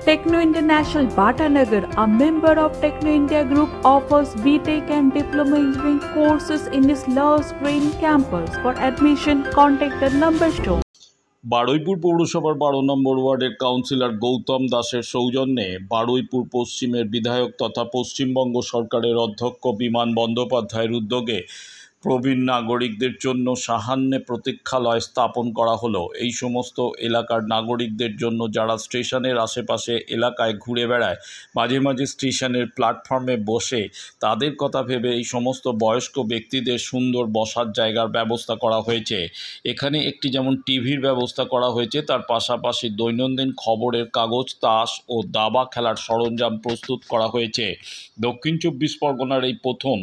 Techno International Bhatanagar, a member of Techno India Group, offers BTech and Diploma Engineering courses in its Lush Green campus. For admission, contact the number shown. Baruipur পৌরসভার 12 নম্বর ওয়ার্ডের councillor Gautam দাসের সৌজন্যে বারুইপুর পশ্চিমের বিধায়ক তথা পশ্চিমবঙ্গ সরকারের অধ্যক্ষ বিমান বন্দ্যোপাধ্যায়ের উদ্যোগে প্রবীণ নাগরিকদের জন্য সাহান্যে প্রতীক্ষালয় স্থাপন করা হলো। এই সমস্ত এলাকার নাগরিকদের জন্য যারা স্টেশনের আশেপাশে এলাকায় ঘুরে বেড়ায়, মাঝে মাঝে স্টেশনের প্ল্যাটফর্মে বসে, তাদের কথা ভেবে এই সমস্ত বয়স্ক ব্যক্তিদের সুন্দর বসার জায়গার ব্যবস্থা করা হয়েছে। এখানে একটি যেমন টিভির ব্যবস্থা করা হয়েছে, তার পাশাপাশি দৈনন্দিন খবরের কাগজ, তাস ও দাবা খেলার সরঞ্জাম প্রস্তুত করা হয়েছে। দক্ষিণ 24 পরগনার এই প্রথম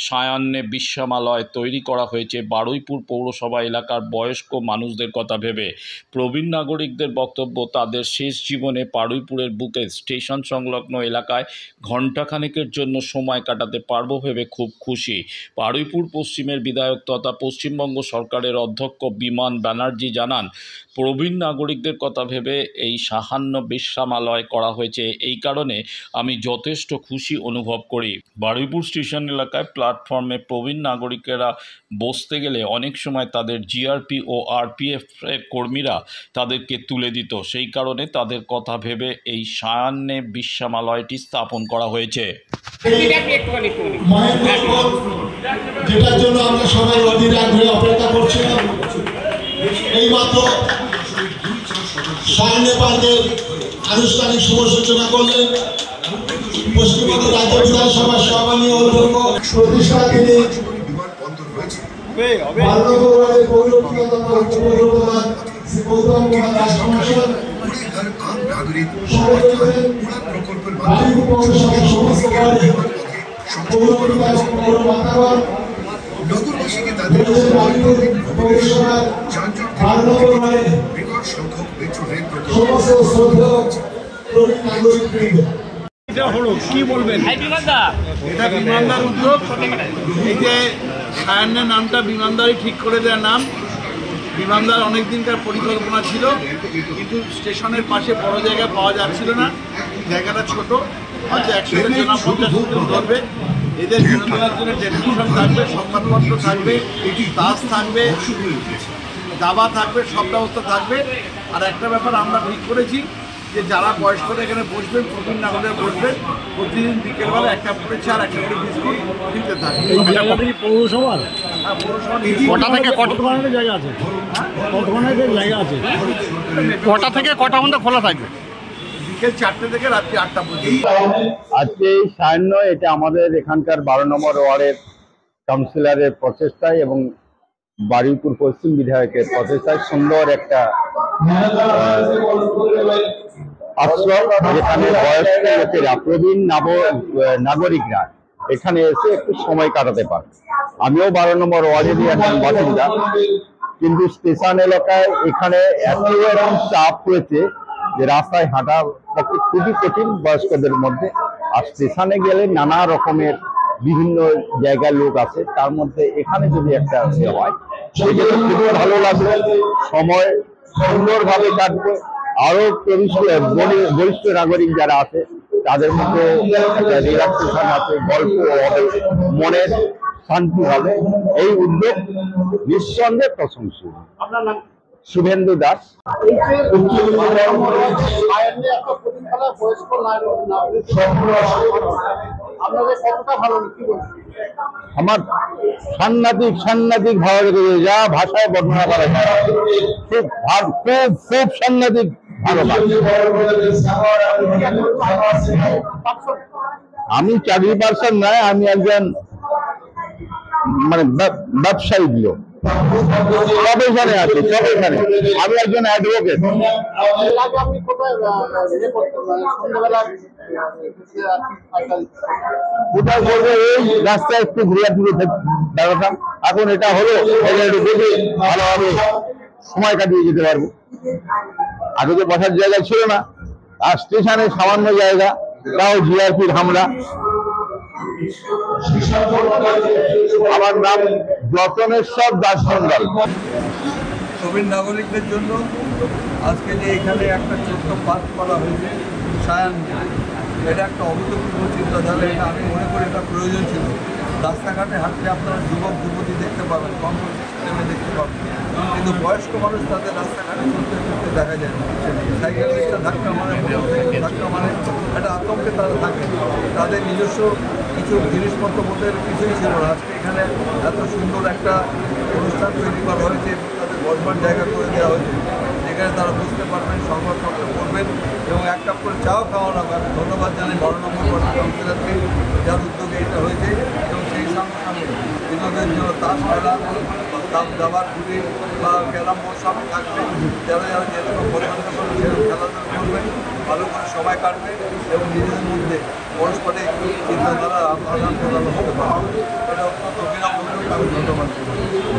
সায়ান্নে বিশ্রামালয় তৈরি করা হয়েছে বারুইপুর পৌরসভা এলাকার বয়স্ক মানুষদের কথা ভেবে। প্রবীণ নাগরিকদের বক্তব্য, তাদের শেষ জীবনে বারুইপুরের বুকে স্টেশন সংলগ্ন এলাকায় ঘণ্টাখানেকের জন্য সময় কাটাতে পারবো ভেবে খুব খুশি। বারুইপুর পশ্চিমের বিধায়ক তথা পশ্চিমবঙ্গ সরকারের অধ্যক্ষ বিমান ব্যানার্জি জানান, প্রবীণ নাগরিকদের কথা ভেবে এই সাহান্য বিশ্রামালয় করা হয়েছে। এই কারণে আমি যথেষ্ট খুশি অনুভব করি। বারুইপুর স্টেশন এলাকায় প্ল্যাটফর্মে প্রবীণ নাগরিকেরা বসতে গেলে অনেক সময় তাদের জিআরপি ও আরপিএফ এর কর্মীরা তাদেরকে তুলে দিত। সেই কারণে তাদের কথা ভেবে এই সায়ান্নে বিশ্রামালয়টি স্থাপন করা হয়েছে। যেটার জন্য আমরা সবাই অধীর আগ্রহে অপেক্ষা করছিলাম, এইমাত্র সায়ান্নে পার্কের আনুষ্ঠানিক শুভ সূচনা করলেন পশ্চিমবঙ্গ রাজ্য বিধানসভার সম্মানীয় অধ্যক্ষ প্রতিষ্ঠা তিনি নগরবাসীকে তাদের সংখ্যক মেট্রো রেল কি বলবেন? এটা বিমানদার উদ্যোগ। এই যে সায়ান্নের নামটা বিমানদারই ঠিক করে দেওয়ার নাম। বিমানদার অনেক দিনকার পরিকল্পনা ছিল, কিন্তু স্টেশনের পাশে বড় জায়গা পাওয়া যাচ্ছিল না। জায়গাটা ছোট, হয়তো 150 জন ধরবে। এদের বিনোদনের জন্য টেলিভিশন থাকবে, সংবাদপত্র থাকবে, তাস থাকবে, দাবা থাকবে, সব ব্যবস্থা থাকবে। আর একটা ব্যাপার আমরা ঠিক করেছি যে যারা বয়স্করা এখানে বসবেন, প্রবীণ নাগরিকরা বসবেন, প্রতিদিন বিকেলবেলা একটা করে চা আর একটা করে বিস্কুট কিনতে থাকবে। পৌরসভার কটা থেকে কটা জায়গা আছে? জায়গা আছে কটা থেকে কটা পর্যন্ত খোলা থাকবে? বিকেল 4টে থেকে রাত্রি 8টা পর্যন্ত। আজকে এই সায়ান্ন, এটা আমাদের এখানকার 12 নম্বর ওয়ার্ডের কাউন্সিলরের প্রচেষ্টায় এবং বারুইপুর পশ্চিম বিধায়কের প্রচেষ্টায় সুন্দর একটা আশ্রয়, যেখানে বয়স্ক লোকেরা, প্রবীণ নাগরিকরা এখানে এসে একটু সময় কাটাতে পারে। আমিও 12 নম্বর ওয়ার্ডেরই একজন বাসিন্দা, কিন্তু স্টেশন এলাকায় এখানে এত এরকম চাপ হয়েছে যে রাস্তায় হাঁটা পক্ষে খুবই কঠিন বয়স্কদের মধ্যে। আর স্টেশনে গেলে নানা রকমের বিভিন্ন জায়গার লোক আছে, তার মধ্যে এখানে যদি একটা হয় সেক্ষেত্রে খুবই ভালো লাগবে, সময় সুন্দরভাবে কাটবে। আরো বরিষ্ঠ নাগরিক যারা আছে তাদের মধ্যে একটা রিল্যাক্সেশন আছে, গল্প হবে, মনের শান্তি হবে। এই উদ্যোগ নিঃসন্দেহে প্রশংসনীয়। শুভেন্দু দাস। আমার সাংঘাতিক ভালো লেগেছে, যা ভাষায় বর্ণনা করা যায়, খুব সাংঘাতিক ভালো। আমি চাকরি পার্সন নয়, আমি একজন মানে ব্যবসায়ী লোক, প্রফেশনে আছি, প্রফেশনে আমি একজন অ্যাডভোকেট। কোথায় বলবো, এই রাস্তায় একটু ঘুরে বেড়াতাম, এখন এটা হলো, একটু দেখে ভালোভাবে সময় কাটিয়ে যেতে পারবো। আগে তো বসার জায়গা ছিল না, আর স্টেশনে সামান্য জায়গা, তাও জিআরপির হামলা। আমার নাম যতনেশ্বর দাস মন্ডল। প্রবীণ নাগরিকদের জন্য আজকে যে এখানে একটা ছোট্ট পার্ক করা হয়েছে, সায়ান নিয়ে। এটা একটা অভূতপূর্ব চিন্তাধারা, এটা আমি মনে করি এটা প্রয়োজন ছিল। রাস্তাঘাটে হাঁটলে আপনারা যুবক যুবতী দেখতে পাবেন, কম ছেলে দেখতে পাবেন, কিন্তু বয়স্ক মানুষ তাদের রাস্তাঘাটে চলতে চলতে দেখা যায় না। সাইকেল একটা ধাক্কা মানে ধাক্কা মানে একটা আতঙ্কে তারা থাকে, তাদের নিজস্ব কিছু জিনিসপত্র বোধের কিছুই ছিল না। আজকে এখানে এত সুন্দর একটা অনুষ্ঠান তৈরি করা হয়েছে, তাদের বসবার জায়গা করে দেওয়া হয়েছে, যেখানে তারা বুঝতে পারবেন, সংবাদপত্র পড়বেন এবং এক কাপ করে চাও খাওয়ানো হবে। আমি ধন্যবাদ জানাই 12 নম্বর ওয়ার্ড কাউন্সিলরকে, যার উদ্যোগে এটা হয়েছে। এবং সেই সঙ্গে সঙ্গে বিনোদনের জন্য তাস খেলা, তাস দাবার ঘুরে বা ক্যারাম বোর্ড সব থাকবে। যারা যারা যেরকম পছন্দ করবে সেরকম খেলাধুলা করবেন, ভালো করে সময় কাটবে এবং নিজেদের মধ্যে পরস্পরে একটু চিন্তাধারা আদান প্রদান হতে পারবে। এটা অত্যন্ত বিনামূল্যে আমি ধন্যবাদ দেব।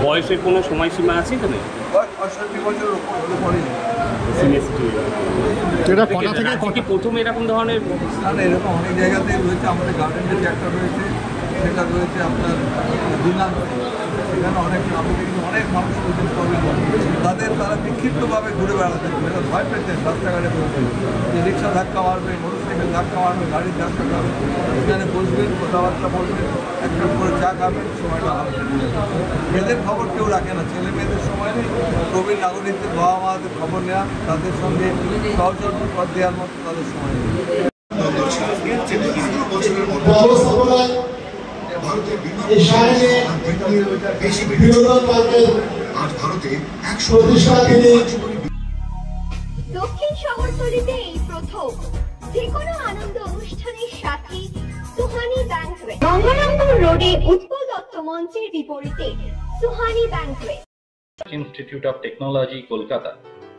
বয়সের কোনো সময়সীমা আছে এখানে? বয়স 65 বছরের উপর হলে পরেই এটা কটা থেকে কটি প্রথম এরকম ধরনের স্থানে এরকম অনেক জায়গাতেই রয়েছে। আমাদের গার্ডেনের যে একটা রয়েছে সেটা রয়েছে আপনার দিনাঙ্ক, সেখানে অনেক আমি দেখি অনেক মানুষ রয়েছেন তারা বিক্ষিপ্তভাবে ঘুরে বেড়াতে এরা ভয় পেতেন রাস্তাঘাটে বলতে যে রিক্সা ধাক্কা মারবে, মোটরসাইকেল ধাক্কা মারবে, গাড়ির ধাক্কা খাবে। সেখানে বসবেন, কথাবার্তা বলবেন, একটা করে চা খাবেন, সময়টা ভালো কেটে যাবে। মেয়েদের খবর কেউ রাখে না, ছেলে মেয়েদের সময় নেই। প্রবীণ নাগরিকদের বাবা মাদের খবর নেওয়া, তাদের সঙ্গে সহযোগিতা পথ দেওয়ার মতো তাদের সময় নেই। ব্যবস্থাপনায় এই সায়নে বিনোদন পার্কের প্রতিষ্ঠা তিনি। দক্ষিণ শহরতলিতে এই প্রথম যে কোনো আনন্দ অনুষ্ঠানের সাথে সুহানি ব্যাংকুয়েট, গঙ্গারামপুর রোডে উৎপল দত্ত মঞ্চের বিপরীতে Suhani banquet. Institute of Technology, Kolkata,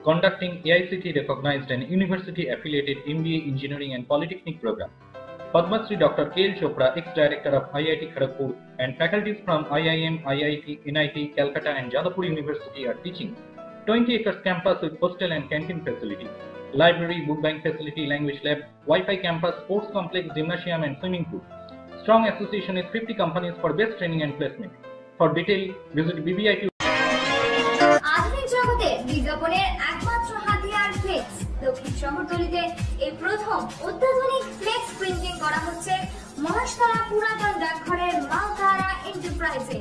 conducting AICTE recognized and university affiliated MBA Engineering and Polytechnic program. Padma Shri Dr. K.L. Chopra, ex-director of IIT Kharagpur, and faculties from IIM, IIT, NIT, Calcutta and Jadavpur University are teaching. 20 acres campus with hostel and canteen facility, library, book bank facility, language lab, Wi-Fi campus, sports complex, gymnasium and swimming pool. Strong association with 50 companies for best training and placement. For detail, visit BBIT. আধুনিক জগতে বিজ্ঞাপনের একমাত্র হাতিয়ার flakes. দক্ষিণ শহরতলিতে এই প্রথম অত্যাধুনিক flakes printing করা হচ্ছে মহাশতলা পুরাতন ডাকঘরের মা তারা এন্টারপ্রাইজে।